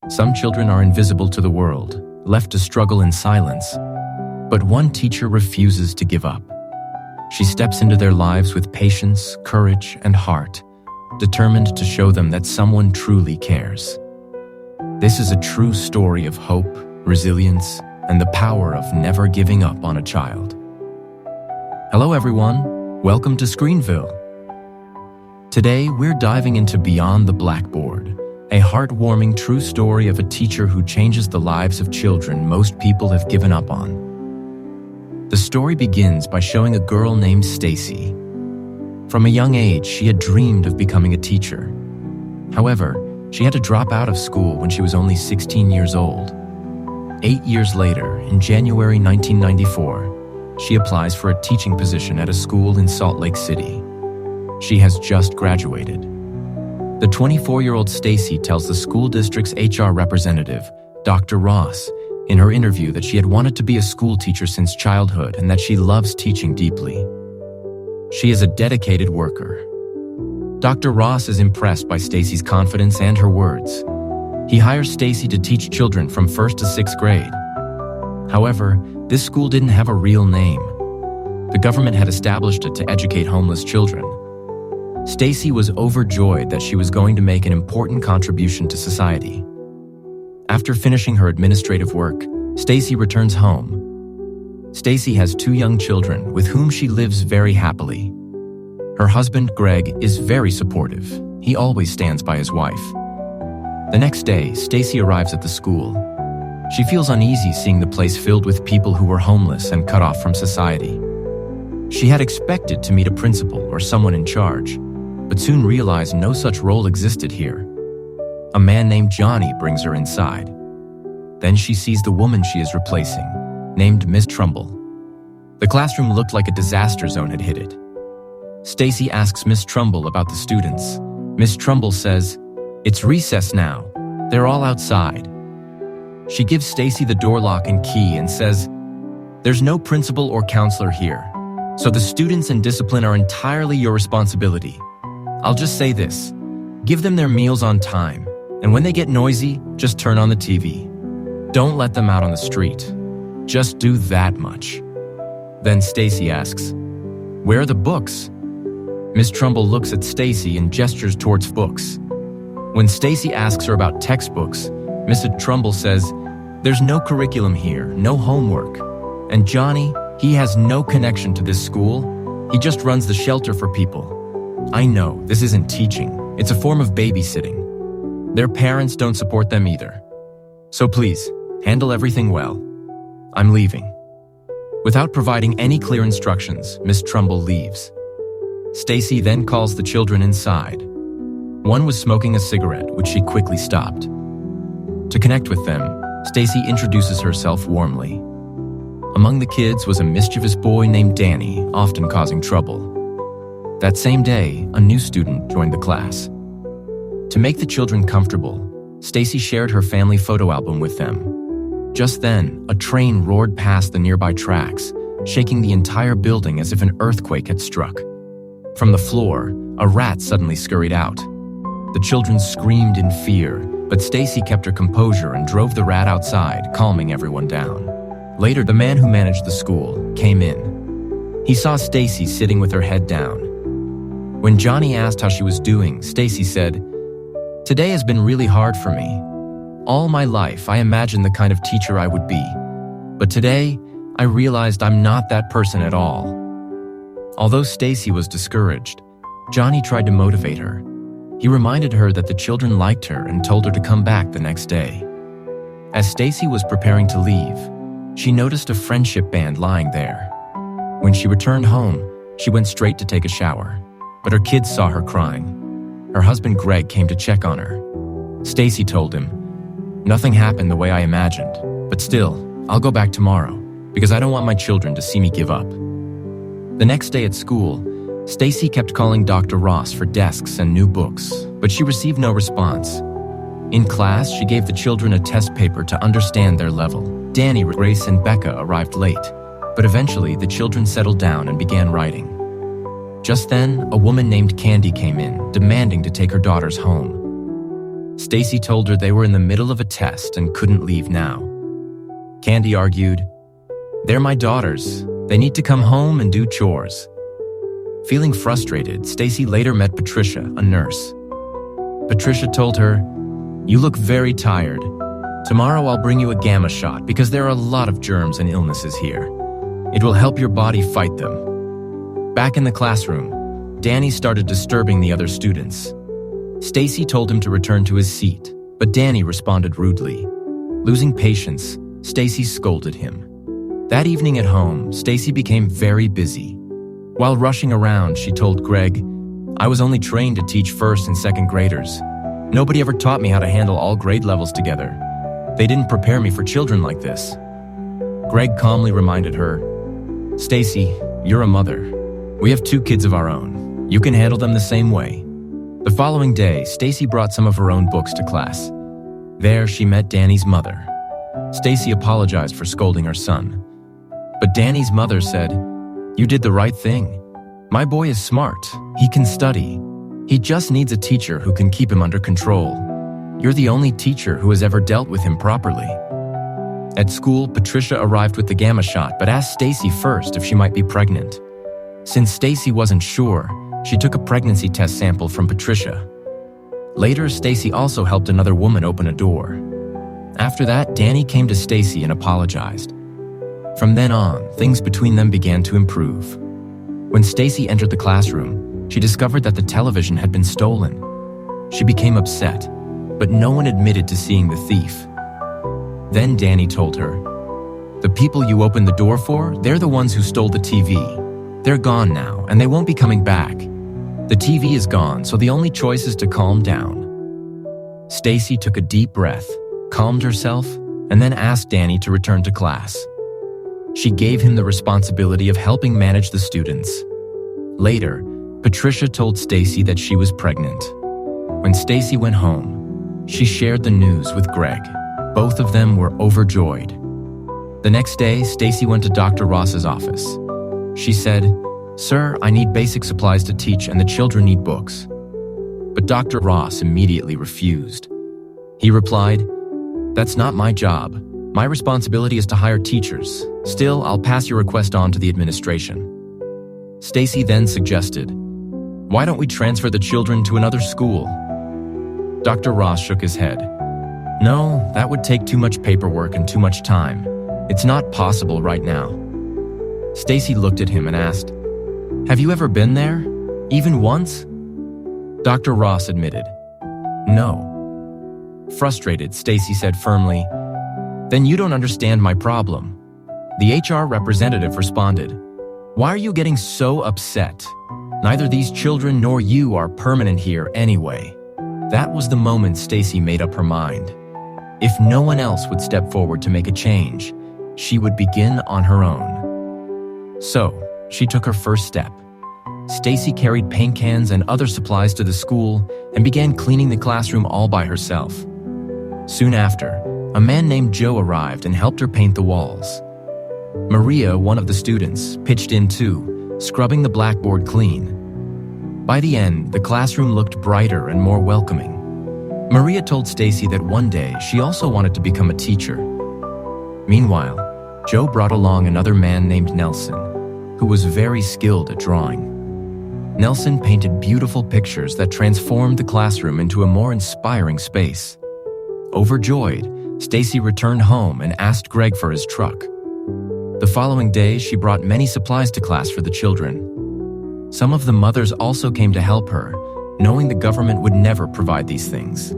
Some children are invisible to the world, left to struggle in silence. But one teacher refuses to give up. She steps into their lives with patience, courage, and heart, determined to show them that someone truly cares. This is a true story of hope, resilience, and the power of never giving up on a child. Hello everyone, welcome to ScreenVille. Today we're diving into Beyond the Blackboard, a heartwarming true story of a teacher who changes the lives of children most people have given up on. The story begins by showing a girl named Stacy. From a young age, she had dreamed of becoming a teacher. However, she had to drop out of school when she was only 16 years old. 8 years later, in January 1994, she applies for a teaching position at a school in Salt Lake City. She has just graduated. The 24-year-old Stacy tells the school district's HR representative, Dr. Ross, in her interview that she had wanted to be a school teacher since childhood and that she loves teaching deeply. She is a dedicated worker. Dr. Ross is impressed by Stacy's confidence and her words. He hires Stacy to teach children from 1st to 6th grade. However, this school didn't have a real name. The government had established it to educate homeless children. Stacy was overjoyed that she was going to make an important contribution to society. After finishing her administrative work, Stacy returns home. Stacy has 2 young children with whom she lives very happily. Her husband, Greg, is very supportive. He always stands by his wife. The next day, Stacy arrives at the school. She feels uneasy seeing the place filled with people who were homeless and cut off from society. She had expected to meet a principal or someone in charge, but soon realized no such role existed here. A man named Johnny brings her inside. Then she sees the woman she is replacing, named Miss Trumbull. The classroom looked like a disaster zone had hit it. Stacy asks Miss Trumbull about the students. Miss Trumbull says, "It's recess now. They're all outside." She gives Stacy the door lock and key and says, "There's no principal or counselor here, so the students and discipline are entirely your responsibility. I'll just say this, give them their meals on time, and when they get noisy, just turn on the TV. Don't let them out on the street. Just do that much." Then Stacy asks, "Where are the books?" Miss Trumbull looks at Stacy and gestures towards books. When Stacy asks her about textbooks, Miss Trumbull says, "There's no curriculum here, no homework. And Johnny, he has no connection to this school. He just runs the shelter for people. I know, this isn't teaching. It's a form of babysitting. Their parents don't support them either. So please, handle everything well. I'm leaving." Without providing any clear instructions, Miss Trumbull leaves. Stacy then calls the children inside. One was smoking a cigarette, which she quickly stopped. To connect with them, Stacy introduces herself warmly. Among the kids was a mischievous boy named Danny, often causing trouble. That same day, a new student joined the class. To make the children comfortable, Stacy shared her family photo album with them. Just then, a train roared past the nearby tracks, shaking the entire building as if an earthquake had struck. From the floor, a rat suddenly scurried out. The children screamed in fear, but Stacy kept her composure and drove the rat outside, calming everyone down. Later, the man who managed the school came in. He saw Stacy sitting with her head down. When Johnny asked how she was doing, Stacy said, "Today has been really hard for me. All my life, I imagined the kind of teacher I would be. But today, I realized I'm not that person at all." Although Stacy was discouraged, Johnny tried to motivate her. He reminded her that the children liked her and told her to come back the next day. As Stacy was preparing to leave, she noticed a friendship band lying there. When she returned home, she went straight to take a shower, but her kids saw her crying. Her husband Greg came to check on her. Stacy told him, "Nothing happened the way I imagined, but still, I'll go back tomorrow because I don't want my children to see me give up." The next day at school, Stacy kept calling Dr. Ross for desks and new books, but she received no response. In class, she gave the children a test paper to understand their level. Danny, Grace, and Becca arrived late, but eventually the children settled down and began writing. Just then, a woman named Candy came in, demanding to take her daughters home. Stacy told her they were in the middle of a test and couldn't leave now. Candy argued, "They're my daughters. They need to come home and do chores." Feeling frustrated, Stacy later met Patricia, a nurse. Patricia told her, "You look very tired. Tomorrow I'll bring you a gamma shot because there are a lot of germs and illnesses here. It will help your body fight them." Back in the classroom, Danny started disturbing the other students. Stacy told him to return to his seat, but Danny responded rudely. Losing patience, Stacy scolded him. That evening at home, Stacy became very busy. While rushing around, she told Greg, "I was only trained to teach first and second graders. Nobody ever taught me how to handle all grade levels together. They didn't prepare me for children like this." Greg calmly reminded her, "Stacy, you're a mother. We have 2 kids of our own. You can handle them the same way." The following day, Stacy brought some of her own books to class. There, she met Danny's mother. Stacy apologized for scolding her son. But Danny's mother said, "You did the right thing. My boy is smart. He can study. He just needs a teacher who can keep him under control. You're the only teacher who has ever dealt with him properly." At school, Patricia arrived with the gamma shot but asked Stacy first if she might be pregnant. Since Stacy wasn't sure, she took a pregnancy test sample from Patricia. Later, Stacy also helped another woman open a door. After that, Danny came to Stacy and apologized. From then on, things between them began to improve. When Stacy entered the classroom, she discovered that the television had been stolen. She became upset, but no one admitted to seeing the thief. Then Danny told her, "The people you opened the door for, they're the ones who stole the TV. They're gone now, and they won't be coming back. The TV is gone, so the only choice is to calm down." Stacy took a deep breath, calmed herself, and then asked Danny to return to class. She gave him the responsibility of helping manage the students. Later, Patricia told Stacy that she was pregnant. When Stacy went home, she shared the news with Greg. Both of them were overjoyed. The next day, Stacy went to Dr. Ross's office. She said, "Sir, I need basic supplies to teach and the children need books." But Dr. Ross immediately refused. He replied, "That's not my job. My responsibility is to hire teachers. Still, I'll pass your request on to the administration." Stacy then suggested, "Why don't we transfer the children to another school?" Dr. Ross shook his head. "No, that would take too much paperwork and too much time. It's not possible right now." Stacy looked at him and asked, "Have you ever been there? Even once?" Dr. Ross admitted, "No." Frustrated, Stacy said firmly, "Then you don't understand my problem." The HR representative responded, "Why are you getting so upset? Neither these children nor you are permanent here anyway." That was the moment Stacy made up her mind. If no one else would step forward to make a change, she would begin on her own. So, she took her first step. Stacy carried paint cans and other supplies to the school and began cleaning the classroom all by herself. Soon after, a man named Joe arrived and helped her paint the walls. Maria, one of the students, pitched in too, scrubbing the blackboard clean. By the end, the classroom looked brighter and more welcoming. Maria told Stacy that one day she also wanted to become a teacher. Meanwhile, Joe brought along another man named Nelson, who was very skilled at drawing. Nelson painted beautiful pictures that transformed the classroom into a more inspiring space. Overjoyed, Stacy returned home and asked Greg for his truck. The following day, she brought many supplies to class for the children. Some of the mothers also came to help her, knowing the government would never provide these things.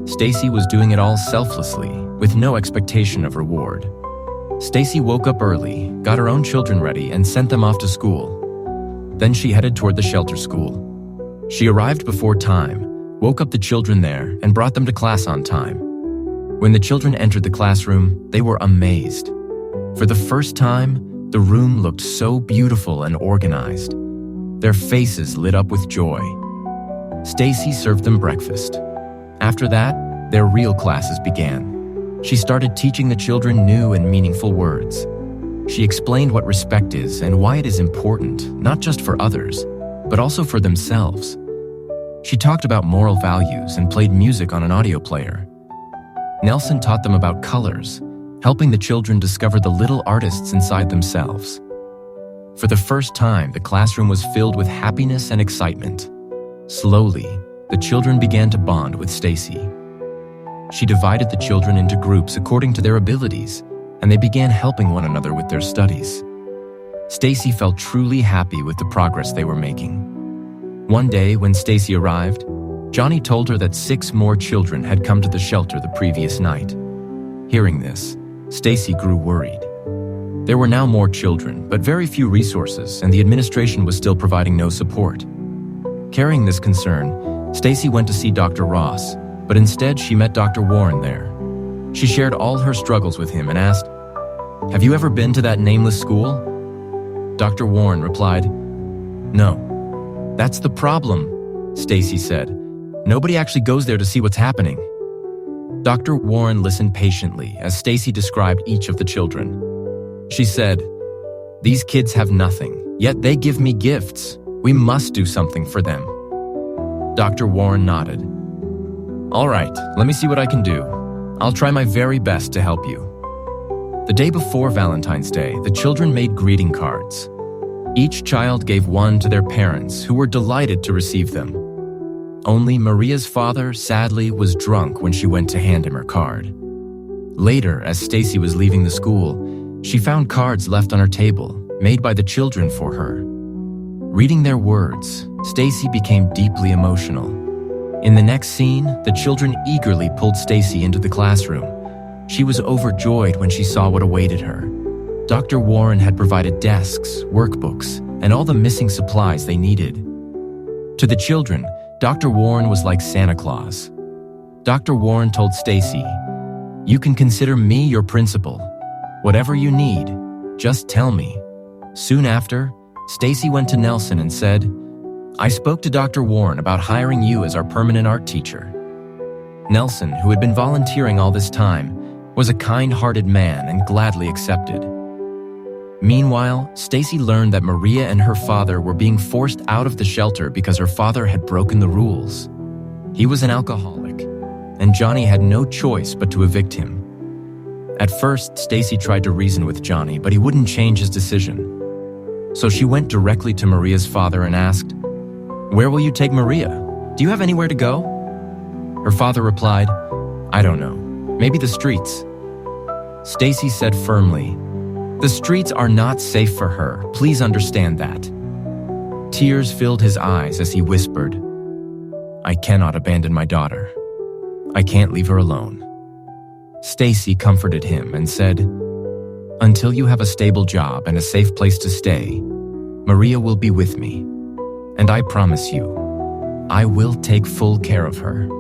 Stacy was doing it all selflessly, with no expectation of reward. Stacy woke up early, got her own children ready, and sent them off to school. Then she headed toward the shelter school. She arrived before time, woke up the children there, and brought them to class on time. When the children entered the classroom, they were amazed. For the first time, the room looked so beautiful and organized. Their faces lit up with joy. Stacy served them breakfast. After that, their real classes began. She started teaching the children new and meaningful words. She explained what respect is and why it is important, not just for others, but also for themselves. She talked about moral values and played music on an audio player. Nelson taught them about colors, helping the children discover the little artists inside themselves. For the first time, the classroom was filled with happiness and excitement. Slowly, the children began to bond with Stacy. She divided the children into groups according to their abilities, and they began helping one another with their studies. Stacy felt truly happy with the progress they were making. One day, when Stacy arrived, Johnny told her that 6 more children had come to the shelter the previous night. Hearing this, Stacy grew worried. There were now more children, but very few resources, and the administration was still providing no support. Carrying this concern, Stacy went to see Dr. Ross, but instead she met Dr. Warren there. She shared all her struggles with him and asked, "Have you ever been to that nameless school?" Dr. Warren replied, "No." "That's the problem," Stacy said. "Nobody actually goes there to see what's happening." Dr. Warren listened patiently as Stacy described each of the children. She said, "These kids have nothing, yet they give me gifts. We must do something for them." Dr. Warren nodded. "All right, let me see what I can do. I'll try my very best to help you." The day before Valentine's Day, the children made greeting cards. Each child gave one to their parents, who were delighted to receive them. Only Maria's father, sadly, was drunk when she went to hand him her card. Later, as Stacy was leaving the school, she found cards left on her table, made by the children for her. Reading their words, Stacy became deeply emotional. In the next scene, the children eagerly pulled Stacy into the classroom. She was overjoyed when she saw what awaited her. Dr. Warren had provided desks, workbooks, and all the missing supplies they needed. To the children, Dr. Warren was like Santa Claus. Dr. Warren told Stacy, "You can consider me your principal. Whatever you need, just tell me." Soon after, Stacy went to Nelson and said, "I spoke to Dr. Warren about hiring you as our permanent art teacher." Nelson, who had been volunteering all this time, was a kind-hearted man and gladly accepted. Meanwhile, Stacy learned that Maria and her father were being forced out of the shelter because her father had broken the rules. He was an alcoholic, and Johnny had no choice but to evict him. At first, Stacy tried to reason with Johnny, but he wouldn't change his decision. So she went directly to Maria's father and asked, "Where will you take Maria? Do you have anywhere to go?" Her father replied, "I don't know. Maybe the streets." Stacy said firmly, "The streets are not safe for her. Please understand that." Tears filled his eyes as he whispered, "I cannot abandon my daughter. I can't leave her alone." Stacy comforted him and said, "Until you have a stable job and a safe place to stay, Maria will be with me. And I promise you, I will take full care of her."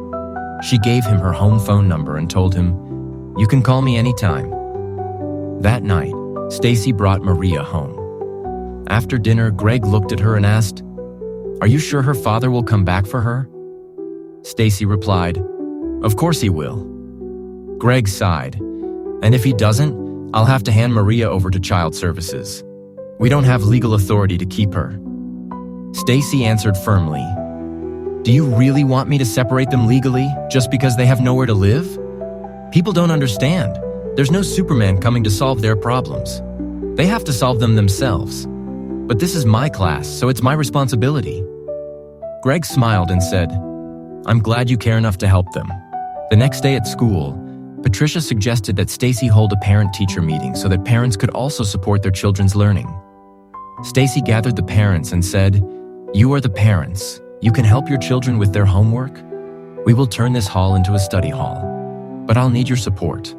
She gave him her home phone number and told him, "You can call me anytime." That night, Stacy brought Maria home. After dinner, Greg looked at her and asked, "Are you sure her father will come back for her?" Stacy replied, "Of course he will." Greg sighed, "And if he doesn't, I'll have to hand Maria over to child services. We don't have legal authority to keep her." Stacy answered firmly, "Do you really want me to separate them legally just because they have nowhere to live? People don't understand. There's no Superman coming to solve their problems. They have to solve them themselves. But this is my class, so it's my responsibility." Greg smiled and said, "I'm glad you care enough to help them." The next day at school, Patricia suggested that Stacy hold a parent-teacher meeting so that parents could also support their children's learning. Stacy gathered the parents and said, "You are the parents. You can help your children with their homework. We will turn this hall into a study hall, but I'll need your support."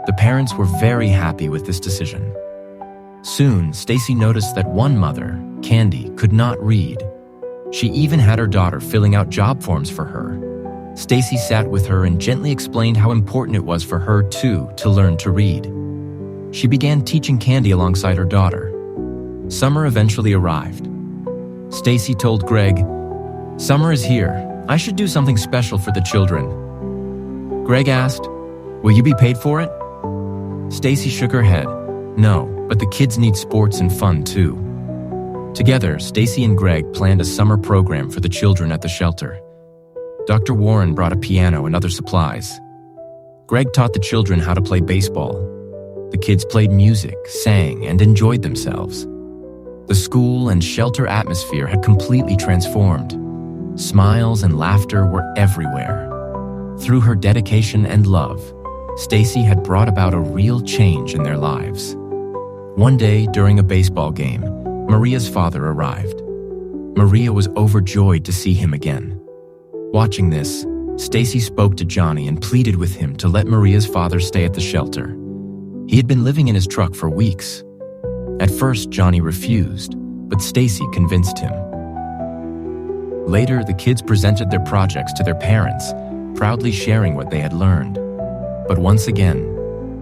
The parents were very happy with this decision. Soon, Stacy noticed that one mother, Candy, could not read. She even had her daughter filling out job forms for her. Stacy sat with her and gently explained how important it was for her, too, to learn to read. She began teaching Candy alongside her daughter. Summer eventually arrived. Stacy told Greg, "Summer is here. I should do something special for the children." Greg asked, "Will you be paid for it?" Stacy shook her head. "No, but the kids need sports and fun too." Together, Stacy and Greg planned a summer program for the children at the shelter. Dr. Warren brought a piano and other supplies. Greg taught the children how to play baseball. The kids played music, sang, and enjoyed themselves. The school and shelter atmosphere had completely transformed. Smiles and laughter were everywhere. Through her dedication and love, Stacy had brought about a real change in their lives. One day, during a baseball game, Maria's father arrived. Maria was overjoyed to see him again. Watching this, Stacy spoke to Johnny and pleaded with him to let Maria's father stay at the shelter. He had been living in his truck for weeks. At first, Johnny refused, but Stacy convinced him. Later, the kids presented their projects to their parents, proudly sharing what they had learned. But once again,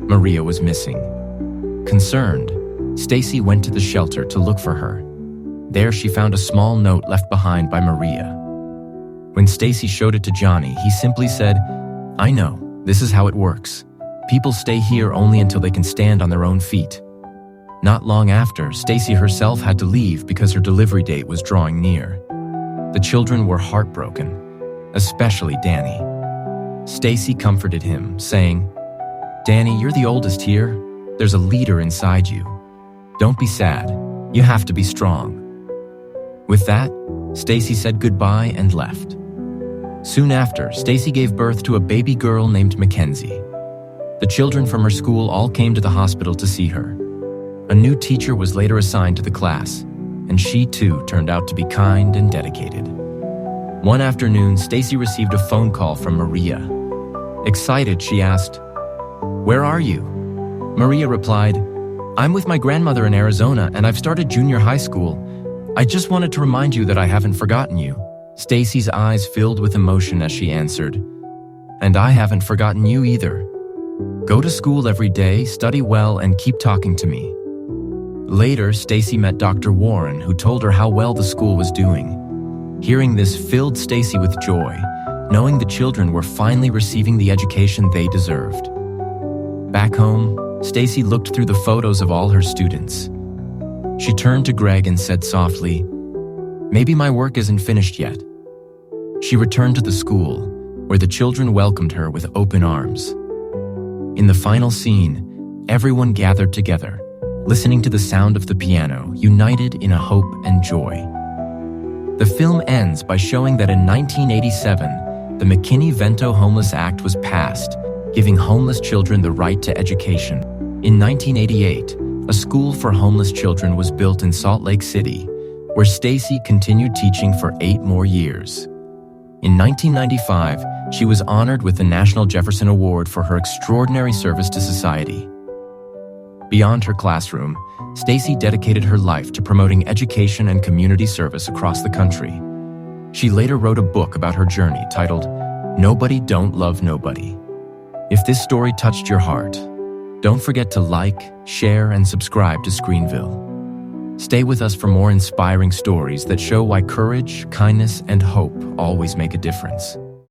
Maria was missing. Concerned, Stacy went to the shelter to look for her. There, she found a small note left behind by Maria. When Stacy showed it to Johnny, he simply said, "I know, this is how it works. People stay here only until they can stand on their own feet." Not long after, Stacy herself had to leave because her delivery date was drawing near. The children were heartbroken, especially Danny. Stacy comforted him, saying, "Danny, you're the oldest here. There's a leader inside you. Don't be sad. You have to be strong." With that, Stacy said goodbye and left. Soon after, Stacy gave birth to a baby girl named Mackenzie. The children from her school all came to the hospital to see her. A new teacher was later assigned to the class, and she too turned out to be kind and dedicated. One afternoon, Stacy received a phone call from Maria. Excited, she asked, "Where are you?" Maria replied, "I'm with my grandmother in Arizona, and I've started junior high school. I just wanted to remind you that I haven't forgotten you." Stacy's eyes filled with emotion as she answered, "And I haven't forgotten you either. Go to school every day, study well, and keep talking to me." Later, Stacy met Dr. Warren, who told her how well the school was doing. Hearing this filled Stacy with joy, knowing the children were finally receiving the education they deserved. Back home, Stacy looked through the photos of all her students. She turned to Greg and said softly, "Maybe my work isn't finished yet." She returned to the school, where the children welcomed her with open arms. In the final scene, everyone gathered together, listening to the sound of the piano, united in a hope and joy. The film ends by showing that in 1987, the McKinney-Vento Homeless Act was passed, giving homeless children the right to education. In 1988, a school for homeless children was built in Salt Lake City, where Stacy continued teaching for 8 more years. In 1995, she was honored with the National Jefferson Award for her extraordinary service to society. Beyond her classroom, Stacy dedicated her life to promoting education and community service across the country. She later wrote a book about her journey titled, "Nobody Don't Love Nobody." If this story touched your heart, don't forget to like, share, and subscribe to ScreenVille. Stay with us for more inspiring stories that show why courage, kindness, and hope always make a difference.